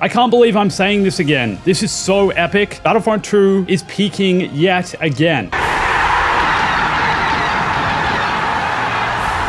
I can't believe I'm saying this again. This is so epic. Battlefront 2 is peaking yet again.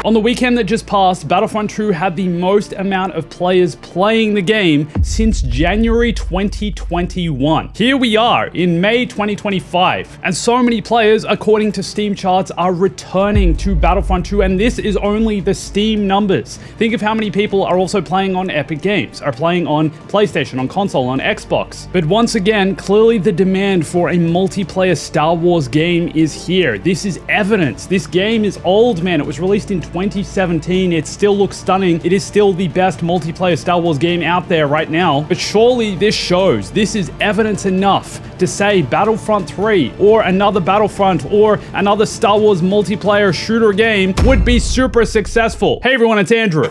On the weekend that just passed, Battlefront 2 had the most amount of players playing the game since January 2021. Here we are in May 2025, and so many players, according to Steam charts, are returning to Battlefront 2, and this is only the Steam numbers. Think of how many people are also playing on Epic Games, are playing on PlayStation, on console, on Xbox. But once again, clearly the demand for a multiplayer Star Wars game is here. This is evidence. This game is old, man. It was released in 2017. It still looks stunning. It is still the best multiplayer Star Wars game out there right now. But surely this shows, this is evidence enough to say Battlefront 3 or another Battlefront or another Star Wars multiplayer shooter game would be super successful. Hey everyone, it's Andrew.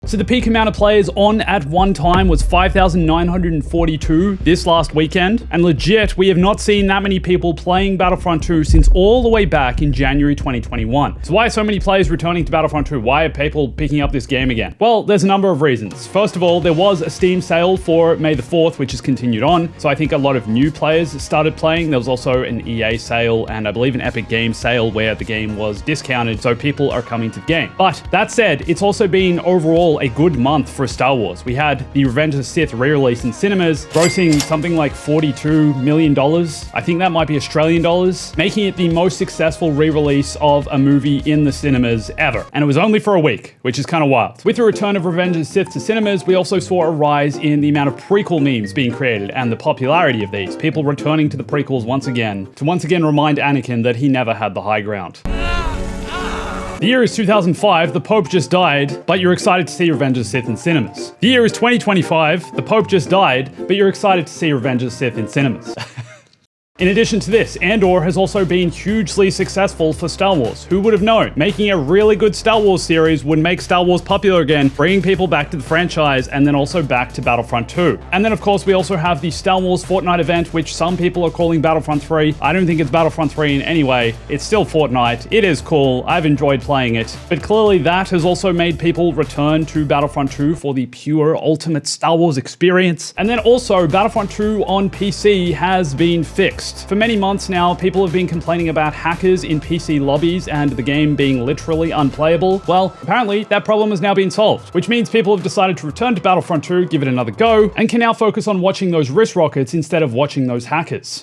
So the peak amount of players on at one time was 5,942 this last weekend. And legit, we have not seen that many people playing Battlefront 2 since all the way back in January 2021. So why are so many players returning to Battlefront 2? Why are people picking up this game again? Well, there's a number of reasons. First of all, there was a Steam sale for May the 4th, which has continued on. So I think a lot of new players started playing. There was also an EA sale and I believe an Epic Games sale where the game was discounted. So people are coming to the game. But that said, it's also been overall a good month for Star Wars. We had the Revenge of the Sith re-release in cinemas, grossing something like $42 million. I think that might be Australian dollars, making it the most successful re-release of a movie in the cinemas ever. And it was only for a week, which is kind of wild. With the return of Revenge of the Sith to cinemas, we also saw a rise in the amount of prequel memes being created and the popularity of these. People returning to the prequels once again, to once again remind Anakin that he never had the high ground. The year is 2005, the Pope just died, but you're excited to see Revenge of the Sith in cinemas. The year is 2025, the Pope just died, but you're excited to see Revenge of the Sith in cinemas. In addition to this, Andor has also been hugely successful for Star Wars. Who would have known? Making a really good Star Wars series would make Star Wars popular again, bringing people back to the franchise, and then also back to Battlefront 2. And then of course we also have the Star Wars Fortnite event, which some people are calling Battlefront 3. I don't think it's Battlefront 3 in any way. It's still Fortnite. It is cool. I've enjoyed playing it. But clearly that has also made people return to Battlefront 2 for the pure ultimate Star Wars experience. And then also Battlefront 2 on PC has been fixed. For many months now, people have been complaining about hackers in PC lobbies and the game being literally unplayable. Well, apparently that problem has now been solved, which means people have decided to return to Battlefront 2, give it another go, and can now focus on watching those wrist rockets instead of watching those hackers.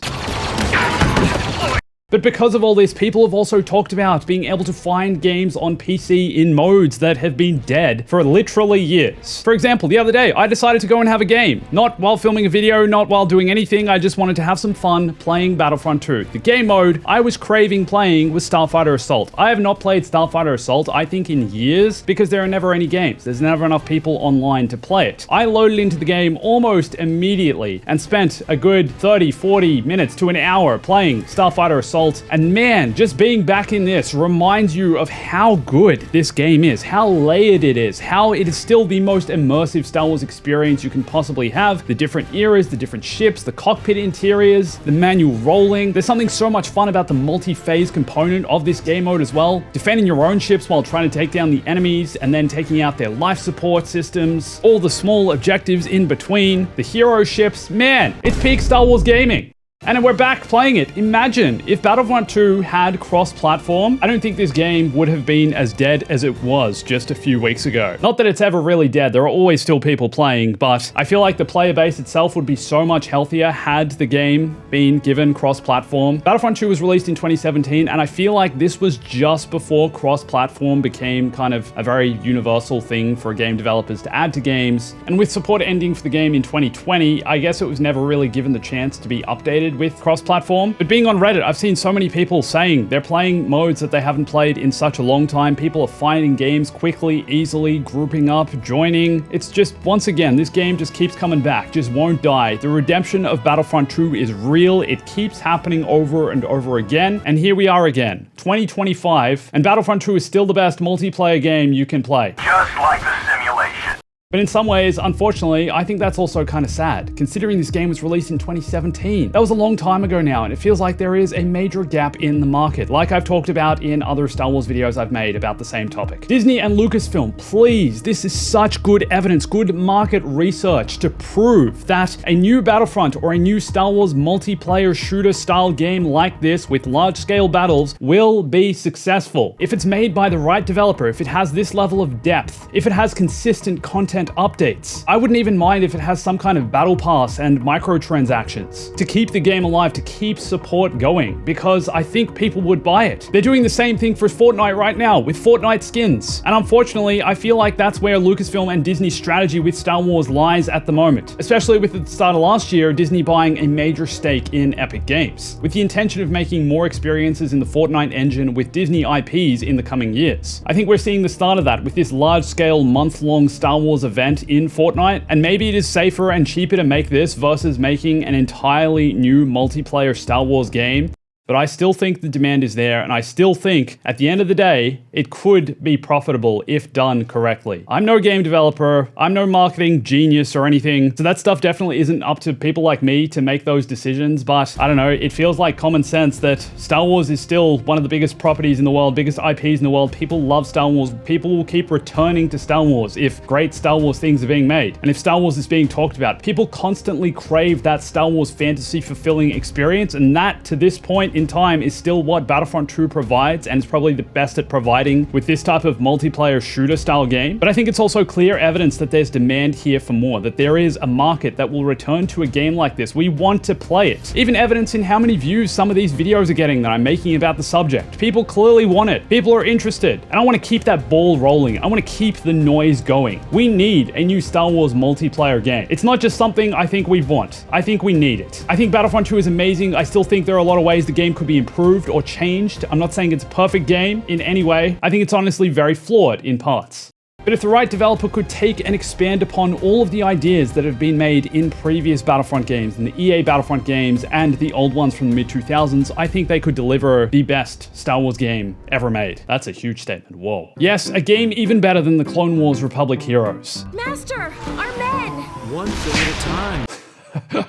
But because of all this, people have also talked about being able to find games on PC in modes that have been dead for literally years. For example, the other day, I decided to go and have a game. Not while filming a video, not while doing anything, I just wanted to have some fun playing Battlefront 2. The game mode I was craving playing was Starfighter Assault. I have not played Starfighter Assault, I think in years, because there are never any games. There's never enough people online to play it. I loaded into the game almost immediately and spent a good 30, 40 minutes to an hour playing Starfighter Assault. And man, just being back in this reminds you of how good this game is, how layered it is, how it is still the most immersive Star Wars experience you can possibly have. The different eras, the different ships, the cockpit interiors, the manual rolling. There's something so much fun about the multi-phase component of this game mode as well. Defending your own ships while trying to take down the enemies and then taking out their life support systems. All the small objectives in between. The hero ships. Man, it's peak Star Wars gaming. And we're back playing it. Imagine if Battlefront 2 had cross-platform. I don't think this game would have been as dead as it was just a few weeks ago. Not that it's ever really dead, there are always still people playing, but I feel like the player base itself would be so much healthier had the game been given cross-platform. Battlefront 2 was released in 2017, and I feel like this was just before cross-platform became kind of a very universal thing for game developers to add to games. And with support ending for the game in 2020, I guess it was never really given the chance to be updated with cross-platform. But being on Reddit, I've seen so many people saying they're playing modes that they haven't played in such a long time. People are finding games quickly, easily, grouping up, joining. It's just, once again, this game just keeps coming back, just won't die. The redemption of Battlefront 2 is real. It keeps happening over and over again. And here we are again, 2025, and Battlefront 2 is still the best multiplayer game you can play. Just like the simulation. But in some ways, unfortunately, I think that's also kind of sad, considering this game was released in 2017. That was a long time ago now, and it feels like there is a major gap in the market, like I've talked about in other Star Wars videos I've made about the same topic. Disney and Lucasfilm, please, this is such good evidence, good market research to prove that a new Battlefront or a new Star Wars multiplayer shooter style game like this with large scale battles will be successful. If it's made by the right developer, if it has this level of depth, if it has consistent content updates. I wouldn't even mind if it has some kind of battle pass and microtransactions to keep the game alive, to keep support going, because I think people would buy it. They're doing the same thing for Fortnite right now with Fortnite skins. And unfortunately, I feel like that's where Lucasfilm and Disney's strategy with Star Wars lies at the moment, especially with the start of last year, Disney buying a major stake in Epic Games, with the intention of making more experiences in the Fortnite engine with Disney IPs in the coming years. I think we're seeing the start of that with this large-scale month-long Star Wars event in Fortnite, and maybe it is safer and cheaper to make this versus making an entirely new multiplayer Star Wars game. But I still think the demand is there, and I still think, at the end of the day, it could be profitable if done correctly. I'm no game developer, I'm no marketing genius or anything, so that stuff definitely isn't up to people like me to make those decisions, but I don't know, it feels like common sense that Star Wars is still one of the biggest properties in the world, biggest IPs in the world. People love Star Wars. People will keep returning to Star Wars if great Star Wars things are being made. And if Star Wars is being talked about, people constantly crave that Star Wars fantasy fulfilling experience, and that, to this point in time, is still what Battlefront 2 provides, and it's probably the best at providing with this type of multiplayer shooter style game. But I think it's also clear evidence that there's demand here for more, that there is a market that will return to a game like this. We want to play it. Even evidence in how many views some of these videos are getting that I'm making about the subject. People clearly want it. People are interested. And I want to keep that ball rolling. I want to keep the noise going. We need a new Star Wars multiplayer game. It's not just something I think we want. I think we need it. I think Battlefront 2 is amazing. I still think there are a lot of ways the game could be improved or changed. I'm not saying it's a perfect game in any way. I think it's honestly very flawed in parts. But if the right developer could take and expand upon all of the ideas that have been made in previous Battlefront games, in the EA Battlefront games and the old ones from the mid-2000s, I think they could deliver the best Star Wars game ever made. That's a huge statement. Whoa. Yes, a game even better than the Clone Wars Republic heroes. Master, our men! One thing at a time.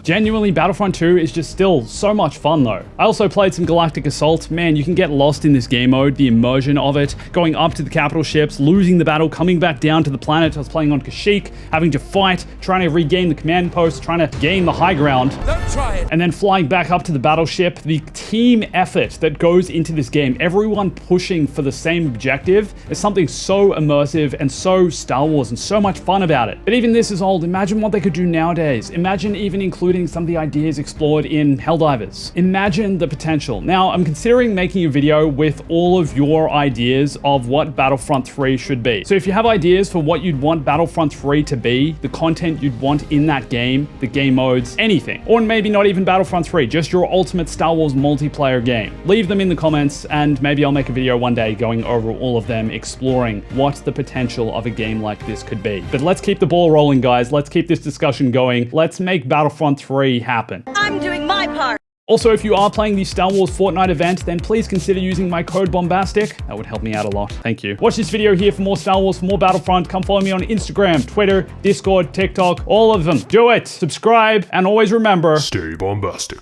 Genuinely, Battlefront 2 is just still so much fun though. I also played some Galactic Assault. Man, you can get lost in this game mode, the immersion of it, going up to the capital ships, losing the battle, coming back down to the planet. I was playing on Kashyyyk, having to fight, trying to regain the command post, trying to gain the high ground, and then flying back up to the battleship. The team effort that goes into this game, everyone pushing for the same objective, is something so immersive and so Star Wars and so much fun about it. But even this is old. Imagine what they could do nowadays. Imagine even including some of the ideas explored in Helldivers. Imagine the potential. Now, I'm considering making a video with all of your ideas of what Battlefront 3 should be. So if you have ideas for what you'd want Battlefront 3 to be, the content you'd want in that game, the game modes, anything, or maybe not even Battlefront 3, just your ultimate Star Wars multiplayer game, leave them in the comments and maybe I'll make a video one day going over all of them, exploring what the potential of a game like this could be. But let's keep the ball rolling, guys. Let's keep this discussion going. Let's make Battlefront 3 happen. I'm doing my part. Also, if you are playing the Star Wars Fortnite event, then please consider using my code Bombastic. That would help me out a lot. Thank you. Watch this video here for more Star Wars, for more Battlefront. Come follow me on Instagram, Twitter, Discord, TikTok, all of them. Do it. Subscribe, and always remember, stay bombastic.